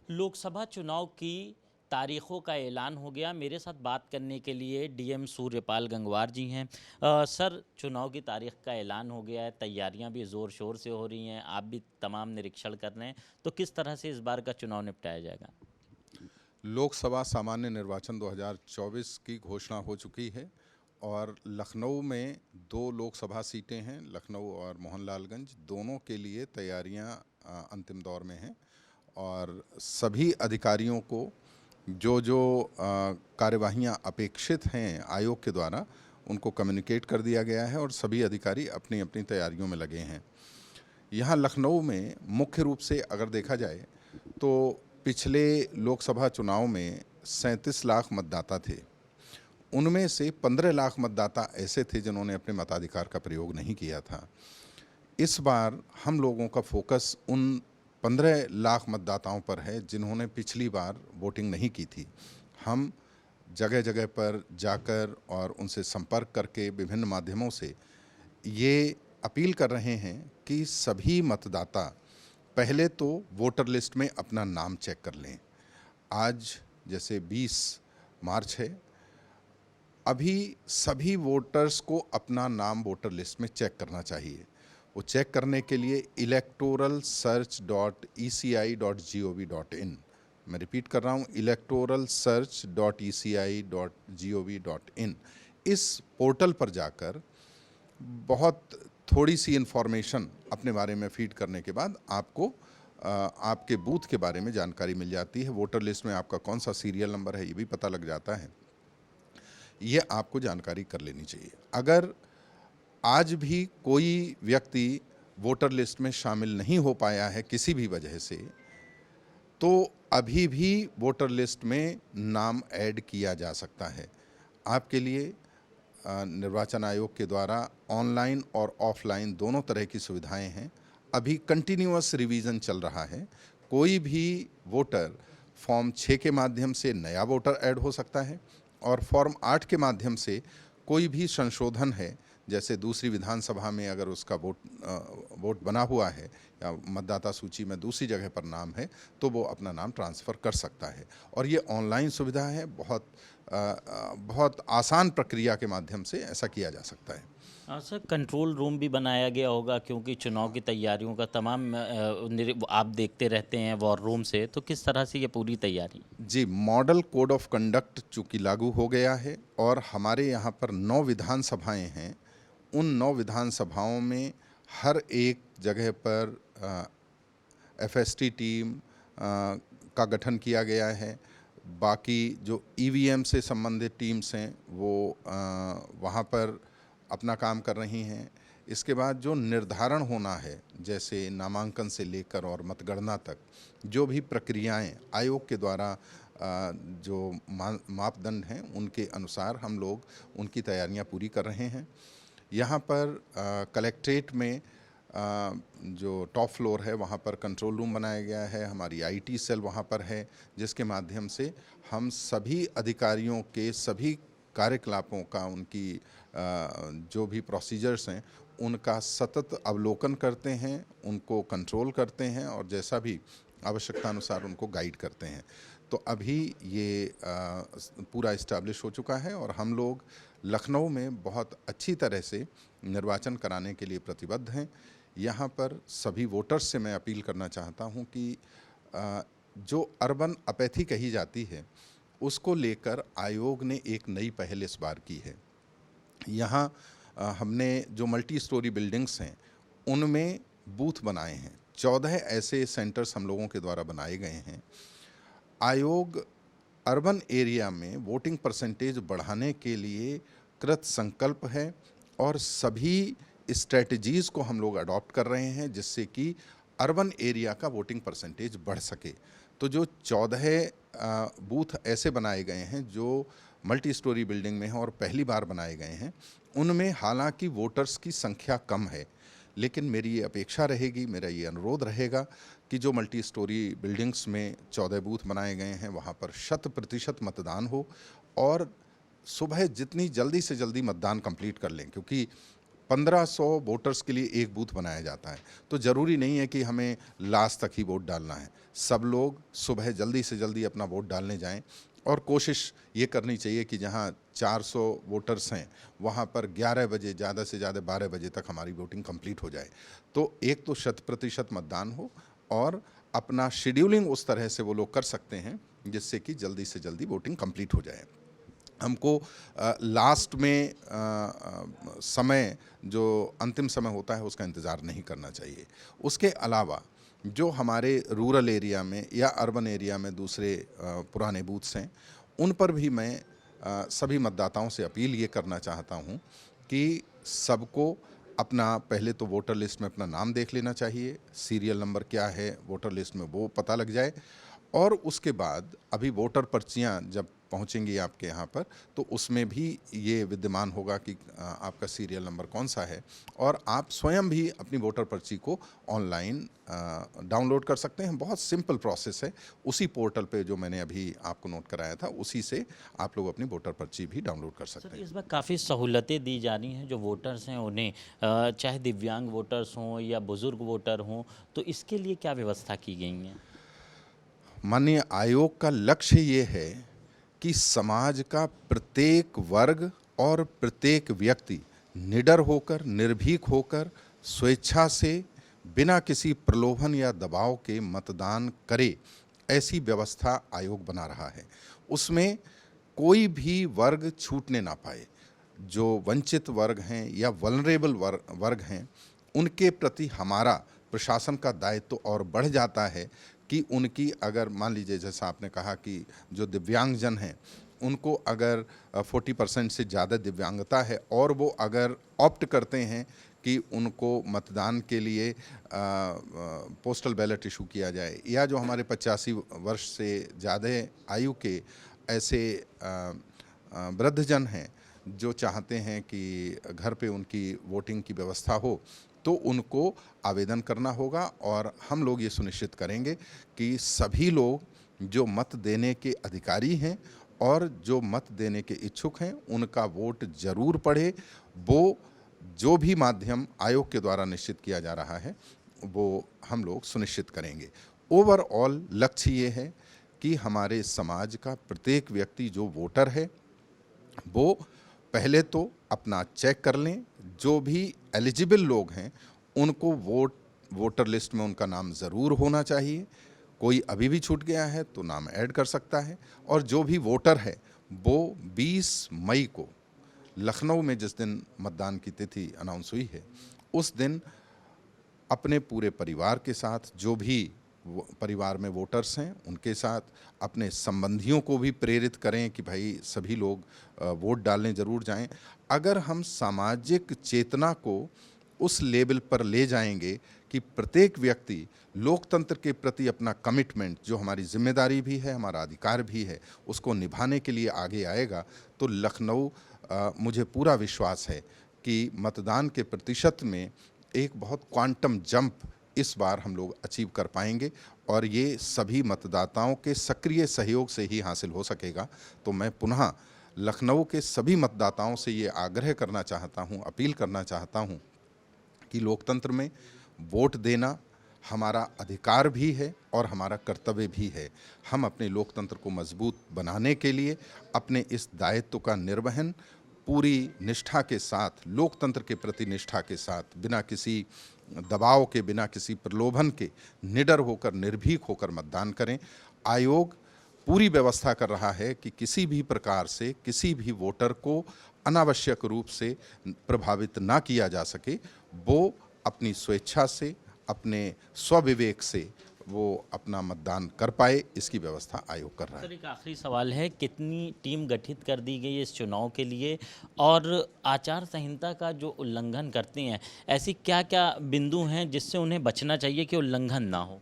लोकसभा चुनाव की तारीखों का ऐलान हो गया। मेरे साथ बात करने के लिए डीएम सूर्यपाल गंगवार जी हैं। सर, चुनाव की तारीख का ऐलान हो गया है, तैयारियां भी ज़ोर शोर से हो रही हैं, आप भी तमाम निरीक्षण कर रहे हैं, तो किस तरह से इस बार का चुनाव निपटाया जाएगा? लोकसभा सामान्य निर्वाचन 2024 की घोषणा हो चुकी है और लखनऊ में 2 लोकसभा सीटें हैं। लखनऊ और मोहनलालगंज दोनों के लिए तैयारियां अंतिम दौर में हैं और सभी अधिकारियों को जो जो कार्यवाहियां अपेक्षित हैं आयोग के द्वारा उनको कम्युनिकेट कर दिया गया है और सभी अधिकारी अपनी अपनी तैयारियों में लगे हैं। यहाँ लखनऊ में मुख्य रूप से अगर देखा जाए तो पिछले लोकसभा चुनाव में 37 लाख मतदाता थे। उनमें से 15 लाख मतदाता ऐसे थे जिन्होंने अपने मताधिकार का प्रयोग नहीं किया था। इस बार हम लोगों का फोकस उन 15 लाख मतदाताओं पर है जिन्होंने पिछली बार वोटिंग नहीं की थी। हम जगह जगह पर जाकर और उनसे संपर्क करके विभिन्न माध्यमों से ये अपील कर रहे हैं कि सभी मतदाता पहले तो वोटर लिस्ट में अपना नाम चेक कर लें। आज जैसे 20 मार्च है, अभी सभी वोटर्स को अपना नाम वोटर लिस्ट में चेक करना चाहिए। वो चेक करने के लिए electoralsearch.eci.gov.in, मैं रिपीट कर रहा हूँ, electoralsearch.eci.gov.in, इस पोर्टल पर जाकर बहुत थोड़ी सी इन्फॉर्मेशन अपने बारे में फीड करने के बाद आपको आपके बूथ के बारे में जानकारी मिल जाती है। वोटर लिस्ट में आपका कौन सा सीरियल नंबर है ये भी पता लग जाता है। ये आपको जानकारी कर लेनी चाहिए। अगर आज भी कोई व्यक्ति वोटर लिस्ट में शामिल नहीं हो पाया है किसी भी वजह से, तो अभी भी वोटर लिस्ट में नाम ऐड किया जा सकता है। आपके लिए निर्वाचन आयोग के द्वारा ऑनलाइन और ऑफलाइन दोनों तरह की सुविधाएं हैं। अभी कंटिन्यूअस रिवीजन चल रहा है। कोई भी वोटर फॉर्म 6 के माध्यम से नया वोटर ऐड हो सकता है और फॉर्म 8 के माध्यम से कोई भी संशोधन है, जैसे दूसरी विधानसभा में अगर उसका वोट बना हुआ है या मतदाता सूची में दूसरी जगह पर नाम है तो वो अपना नाम ट्रांसफ़र कर सकता है। और ये ऑनलाइन सुविधा है, बहुत आसान प्रक्रिया के माध्यम से ऐसा किया जा सकता है। सर, कंट्रोल रूम भी बनाया गया होगा क्योंकि चुनाव की तैयारियों का तमाम आप देखते रहते हैं वॉर रूम से, तो किस तरह से ये पूरी तैयारी? जी, मॉडल कोड ऑफ कंडक्ट चूँकि लागू हो गया है और हमारे यहाँ पर 9 विधानसभाएं हैं, उन 9 विधानसभाओं में हर एक जगह पर एफएसटी टीम का गठन किया गया है। बाकी जो ईवीएम से संबंधित टीम्स हैं वो वहाँ पर अपना काम कर रही हैं। इसके बाद जो निर्धारण होना है, जैसे नामांकन से लेकर और मतगणना तक जो भी प्रक्रियाएं आयोग के द्वारा जो मापदंड हैं उनके अनुसार हम लोग उनकी तैयारियां पूरी कर रहे हैं। यहाँ पर कलेक्ट्रेट में जो टॉप फ्लोर है वहाँ पर कंट्रोल रूम बनाया गया है। हमारी आईटी सेल वहाँ पर है जिसके माध्यम से हम सभी अधिकारियों के सभी कार्यकलापों का, उनकी जो भी प्रोसीजर्स हैं उनका सतत अवलोकन करते हैं, उनको कंट्रोल करते हैं और जैसा भी आवश्यकता अनुसार उनको गाइड करते हैं। तो अभी ये पूरा इस्टेब्लिश हो चुका है और हम लोग लखनऊ में बहुत अच्छी तरह से निर्वाचन कराने के लिए प्रतिबद्ध हैं। यहाँ पर सभी वोटर्स से मैं अपील करना चाहता हूँ कि जो अर्बन अपैथी कही जाती है उसको लेकर आयोग ने एक नई पहल इस बार की है। यहाँ हमने जो मल्टी स्टोरी बिल्डिंग्स हैं उनमें बूथ बनाए हैं। 14 ऐसे सेंटर्स हम लोगों के द्वारा बनाए गए हैं। आयोग अर्बन एरिया में वोटिंग परसेंटेज बढ़ाने के लिए कृत संकल्प है और सभी स्ट्रेटजीज़ को हम लोग अडॉप्ट कर रहे हैं जिससे कि अर्बन एरिया का वोटिंग परसेंटेज बढ़ सके। तो जो 14 बूथ ऐसे बनाए गए हैं जो मल्टी स्टोरी बिल्डिंग में हैं और पहली बार बनाए गए हैं, उनमें हालांकि वोटर्स की संख्या कम है, लेकिन मेरी ये अपेक्षा रहेगी, मेरा ये अनुरोध रहेगा कि जो मल्टी स्टोरी बिल्डिंग्स में 14 बूथ बनाए गए हैं वहाँ पर 100% मतदान हो और सुबह जितनी जल्दी से जल्दी मतदान कंप्लीट कर लें, क्योंकि 1500 वोटर्स के लिए एक बूथ बनाया जाता है। तो ज़रूरी नहीं है कि हमें लास्ट तक ही वोट डालना है। सब लोग सुबह जल्दी से जल्दी अपना वोट डालने जाएं और कोशिश ये करनी चाहिए कि जहां 400 वोटर्स हैं वहां पर 11 बजे, ज़्यादा से ज़्यादा 12 बजे तक हमारी वोटिंग कंप्लीट हो जाए। तो एक तो 100% मतदान हो और अपना शेड्यूलिंग उस तरह से वो लोग कर सकते हैं जिससे कि जल्दी से जल्दी वोटिंग कंप्लीट हो जाए। हमको लास्ट में समय जो अंतिम समय होता है उसका इंतज़ार नहीं करना चाहिए। उसके अलावा जो हमारे रूरल एरिया में या अर्बन एरिया में दूसरे पुराने बूथ्स हैं, उन पर भी मैं सभी मतदाताओं से अपील ये करना चाहता हूँ कि सबको अपना पहले तो वोटर लिस्ट में अपना नाम देख लेना चाहिए, सीरियल नंबर क्या है वोटर लिस्ट में वो पता लग जाए। और उसके बाद अभी वोटर पर्चियां जब पहुंचेंगी आपके यहाँ पर तो उसमें भी ये विद्यमान होगा कि आपका सीरियल नंबर कौन सा है, और आप स्वयं भी अपनी वोटर पर्ची को ऑनलाइन डाउनलोड कर सकते हैं। बहुत सिंपल प्रोसेस है। उसी पोर्टल पे जो मैंने अभी आपको नोट कराया था उसी से आप लोग अपनी वोटर पर्ची भी डाउनलोड कर सकते सर हैं। इस बार काफ़ी सहूलतें दी जा रही हैं जो वोटर्स हैं उन्हें, चाहे दिव्यांग वोटर्स हों या बुज़ुर्ग वोटर हों, तो इसके लिए क्या व्यवस्था की गई हैं? माननीय आयोग का लक्ष्य ये है कि समाज का प्रत्येक वर्ग और प्रत्येक व्यक्ति निडर होकर, निर्भीक होकर, स्वेच्छा से, बिना किसी प्रलोभन या दबाव के मतदान करे, ऐसी व्यवस्था आयोग बना रहा है। उसमें कोई भी वर्ग छूटने ना पाए। जो वंचित वर्ग हैं या वल्नरेबल वर्ग हैं, उनके प्रति हमारा प्रशासन का दायित्व और बढ़ जाता है कि उनकी अगर मान लीजिए जैसा आपने कहा कि जो दिव्यांगजन हैं उनको अगर 40% से ज़्यादा दिव्यांगता है और वो अगर ऑप्ट करते हैं कि उनको मतदान के लिए पोस्टल बैलेट इशू किया जाए, या जो हमारे 85 वर्ष से ज़्यादा आयु के ऐसे वृद्धजन हैं जो चाहते हैं कि घर पे उनकी वोटिंग की व्यवस्था हो, तो उनको आवेदन करना होगा। और हम लोग ये सुनिश्चित करेंगे कि सभी लोग जो मत देने के अधिकारी हैं और जो मत देने के इच्छुक हैं उनका वोट जरूर पड़े। वो जो भी माध्यम आयोग के द्वारा निश्चित किया जा रहा है वो हम लोग सुनिश्चित करेंगे। ओवरऑल लक्ष्य ये है कि हमारे समाज का प्रत्येक व्यक्ति जो वोटर है वो पहले तो अपना चेक कर लें। जो भी एलिजिबल लोग हैं उनको वोटर लिस्ट में उनका नाम ज़रूर होना चाहिए। कोई अभी भी छूट गया है तो नाम ऐड कर सकता है। और जो भी वोटर है वो 20 मई को लखनऊ में जिस दिन मतदान की तिथि अनाउंस हुई है उस दिन अपने पूरे परिवार के साथ, जो भी परिवार में वोटर्स हैं उनके साथ, अपने संबंधियों को भी प्रेरित करें कि भाई सभी लोग वोट डालने ज़रूर जाएं। अगर हम सामाजिक चेतना को उस लेवल पर ले जाएंगे कि प्रत्येक व्यक्ति लोकतंत्र के प्रति अपना कमिटमेंट, जो हमारी जिम्मेदारी भी है, हमारा अधिकार भी है, उसको निभाने के लिए आगे आएगा, तो लखनऊ मुझे पूरा विश्वास है कि मतदान के प्रतिशत में एक बहुत क्वांटम जंप इस बार हम लोग अचीव कर पाएंगे और ये सभी मतदाताओं के सक्रिय सहयोग से ही हासिल हो सकेगा। तो मैं पुनः लखनऊ के सभी मतदाताओं से ये आग्रह करना चाहता हूँ, अपील करना चाहता हूँ कि लोकतंत्र में वोट देना हमारा अधिकार भी है और हमारा कर्तव्य भी है। हम अपने लोकतंत्र को मजबूत बनाने के लिए अपने इस दायित्व का निर्वहन पूरी निष्ठा के साथ, लोकतंत्र के प्रति निष्ठा के साथ, बिना किसी दबाव के, बिना किसी प्रलोभन के, निडर होकर, निर्भीक होकर मतदान करें। आयोग पूरी व्यवस्था कर रहा है कि किसी भी प्रकार से किसी भी वोटर को अनावश्यक रूप से प्रभावित ना किया जा सके। वो अपनी स्वेच्छा से, अपने स्वविवेक से वो अपना मतदान कर पाए, इसकी व्यवस्था आयोग कर रहा है। सर एक आखिरी सवाल है, कितनी टीम गठित कर दी गई है इस चुनाव के लिए, और आचार संहिता का जो उल्लंघन करते हैं ऐसी क्या क्या बिंदु हैं जिससे उन्हें बचना चाहिए कि उल्लंघन ना हो?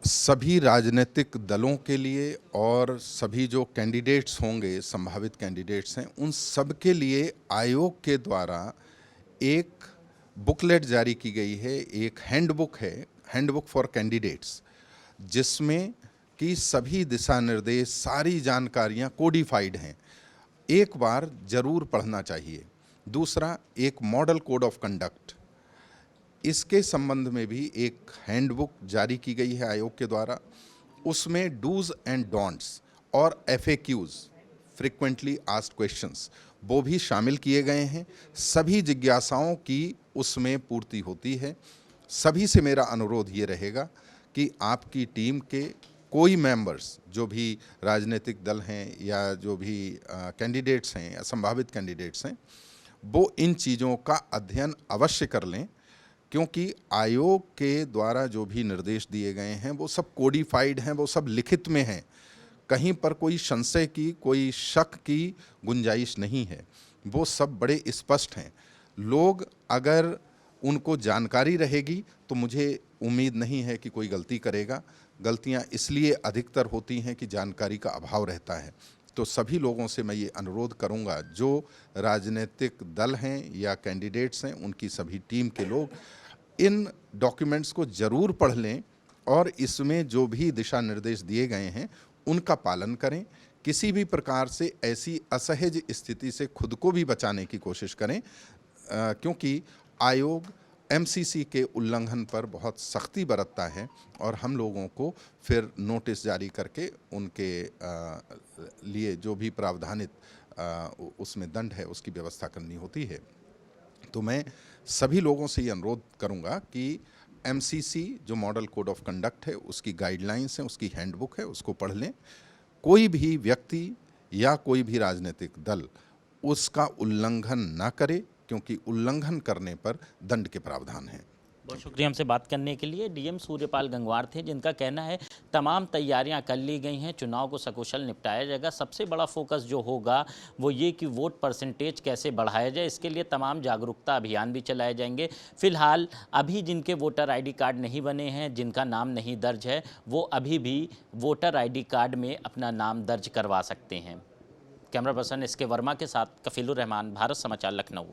सभी राजनीतिक दलों के लिए और सभी जो कैंडिडेट्स होंगे, संभावित कैंडिडेट्स हैं, उन सब के लिए आयोग के द्वारा एक बुकलेट जारी की गई है, एक हैंडबुक है, हैंडबुक फॉर कैंडिडेट्स, जिसमें कि सभी दिशा निर्देश, सारी जानकारियां कोडिफाइड हैं। एक बार जरूर पढ़ना चाहिए। दूसरा, एक मॉडल कोड ऑफ कंडक्ट, इसके संबंध में भी एक हैंडबुक जारी की गई है आयोग के द्वारा। उसमें डूज एंड डोंट्स और FAQs, फ्रिक्वेंटली आस्क्ड क्वेश्चंस, वो भी शामिल किए गए हैं। सभी जिज्ञासाओं की उसमें पूर्ति होती है। सभी से मेरा अनुरोध ये रहेगा कि आपकी टीम के कोई मेंबर्स, जो भी राजनीतिक दल हैं या जो भी कैंडिडेट्स हैं या संभावित कैंडिडेट्स हैं, वो इन चीज़ों का अध्ययन अवश्य कर लें, क्योंकि आयोग के द्वारा जो भी निर्देश दिए गए हैं वो सब कोडिफाइड हैं, वो सब लिखित में हैं। कहीं पर कोई संशय की, कोई शक की गुंजाइश नहीं है। वो सब बड़े स्पष्ट हैं। लोग अगर उनको जानकारी रहेगी तो मुझे उम्मीद नहीं है कि कोई गलती करेगा। गलतियां इसलिए अधिकतर होती हैं कि जानकारी का अभाव रहता है। तो सभी लोगों से मैं ये अनुरोध करूंगा, जो राजनीतिक दल हैं या कैंडिडेट्स हैं, उनकी सभी टीम के लोग इन डॉक्यूमेंट्स को ज़रूर पढ़ लें और इसमें जो भी दिशा निर्देश दिए गए हैं उनका पालन करें। किसी भी प्रकार से ऐसी असहज स्थिति से खुद को भी बचाने की कोशिश करें, क्योंकि आयोग MCC के उल्लंघन पर बहुत सख्ती बरतता है और हम लोगों को फिर नोटिस जारी करके उनके लिए जो भी प्रावधानित उसमें दंड है उसकी व्यवस्था करनी होती है। तो मैं सभी लोगों से ये अनुरोध करूंगा कि MCC जो मॉडल कोड ऑफ कंडक्ट है, उसकी गाइडलाइंस हैं, उसकी हैंडबुक है, उसको पढ़ लें। कोई भी व्यक्ति या कोई भी राजनीतिक दल उसका उल्लंघन ना करे, क्योंकि उल्लंघन करने पर दंड के प्रावधान हैं। बहुत शुक्रिया हमसे बात करने के लिए। DM सूर्यपाल गंगवार थे, जिनका कहना है तमाम तैयारियां कर ली गई हैं, चुनाव को सकुशल निपटाया जाएगा। सबसे बड़ा फोकस जो होगा वो ये कि वोट परसेंटेज कैसे बढ़ाया जाए, इसके लिए तमाम जागरूकता अभियान भी चलाए जाएंगे। फिलहाल अभी जिनके वोटर ID कार्ड नहीं बने हैं, जिनका नाम नहीं दर्ज है, वो अभी भी वोटर ID कार्ड में अपना नाम दर्ज करवा सकते हैं। कैमरा पर्सन SK वर्मा के साथ कफीलुर रहमान, भारत समाचार, लखनऊ।